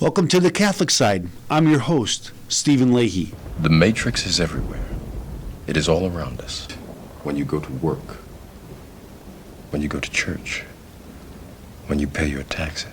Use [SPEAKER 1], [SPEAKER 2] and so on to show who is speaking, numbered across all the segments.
[SPEAKER 1] Welcome to the Catholic Side. I'm your host, Stephen Leahy.
[SPEAKER 2] The matrix is everywhere. It is all around us. When you go to work, when you go to church, when you pay your taxes.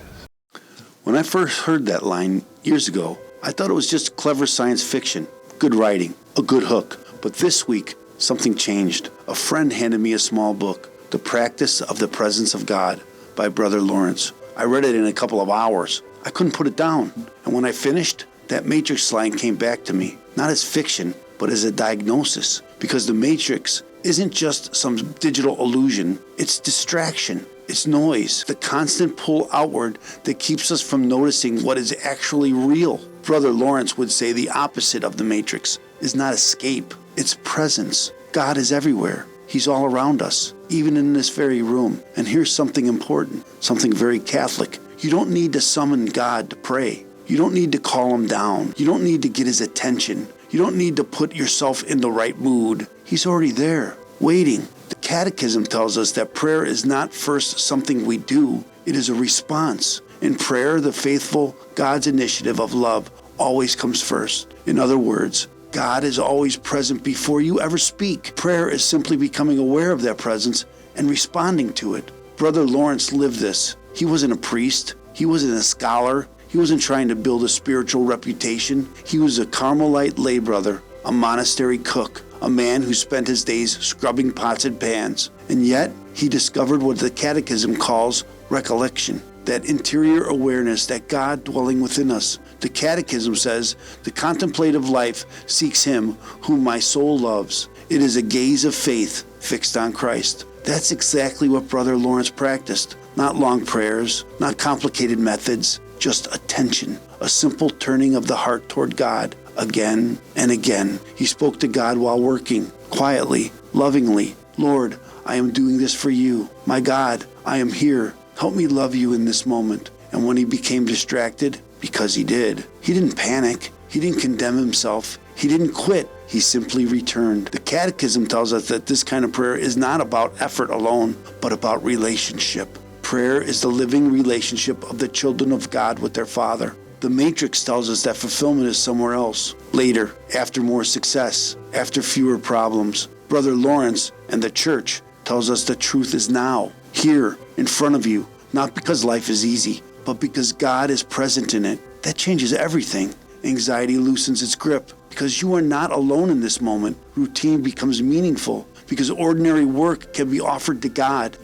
[SPEAKER 1] When I first heard that line years ago, I thought it was just clever science fiction, good writing, a good hook. But this week, something changed. A friend handed me a small book, The Practice of the Presence of God by Brother Lawrence. I read it in a couple of hours. I couldn't put it down. And when I finished, that matrix line came back to me, not as fiction, but as a diagnosis. Because the matrix isn't just some digital illusion, it's distraction. It's noise, the constant pull outward that keeps us from noticing what is actually real. Brother Lawrence would say the opposite of the matrix is not escape, it's presence. God is everywhere. He's all around us, even in this very room. And here's something important, something very Catholic. You don't need to summon God to pray. You don't need to call him down. You don't need to get his attention. You don't need to put yourself in the right mood. He's already there, waiting. The Catechism tells us that prayer is not first something we do, it is a response. In prayer, the faithful, God's initiative of love always comes first. In other words, God is always present before you ever speak. Prayer is simply becoming aware of that presence and responding to it. Brother Lawrence lived this. He wasn't a priest. He wasn't a scholar. He wasn't trying to build a spiritual reputation. He was a Carmelite lay brother, a monastery cook, a man who spent his days scrubbing pots and pans. And yet, he discovered what the Catechism calls recollection, that interior awareness that God dwelling within us. The Catechism says, the contemplative life seeks him whom my soul loves. It is a gaze of faith fixed on Christ. That's exactly what Brother Lawrence practiced. Not long prayers, not complicated methods, just attention, a simple turning of the heart toward God. Again and again, he spoke to God while working, quietly, lovingly. Lord, I am doing this for you. My God, I am here. Help me love you in this moment. And when he became distracted, because he didn't panic. He didn't condemn himself. He didn't quit. He simply returned. The Catechism tells us that this kind of prayer is not about effort alone, but about relationship. Prayer is the living relationship of the children of God with their Father. The matrix tells us that fulfillment is somewhere else, later, after more success, after fewer problems. Brother Lawrence and the Church tells us the truth is now, here, in front of you, not because life is easy, but because God is present in it. That changes everything. Anxiety loosens its grip because you are not alone in this moment. Routine becomes meaningful because ordinary work can be offered to God.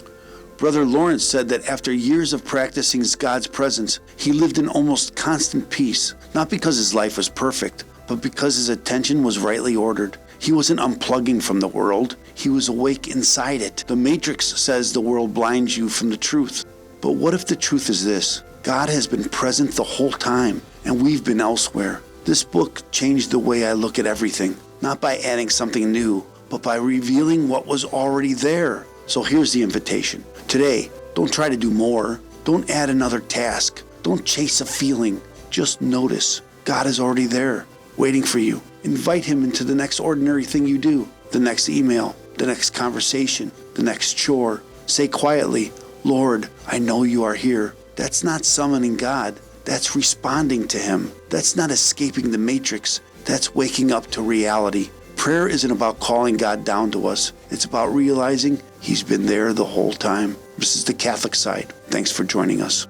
[SPEAKER 1] Brother Lawrence said that after years of practicing God's presence, he lived in almost constant peace, not because his life was perfect, but because his attention was rightly ordered. He wasn't unplugging from the world. He was awake inside it. The matrix says the world blinds you from the truth. But what if the truth is this? God has been present the whole time, and we've been elsewhere. This book changed the way I look at everything, not by adding something new, but by revealing what was already there. So here's the invitation. Today, don't try to do more. Don't add another task. Don't chase a feeling. Just notice. God is already there, waiting for you. Invite him into the next ordinary thing you do, the next email, the next conversation, the next chore. Say quietly, Lord, I know you are here. That's not summoning God. That's responding to him. That's not escaping the matrix. That's waking up to reality. Prayer isn't about calling God down to us. It's about realizing he's been there the whole time. This is the Catholic Side. Thanks for joining us.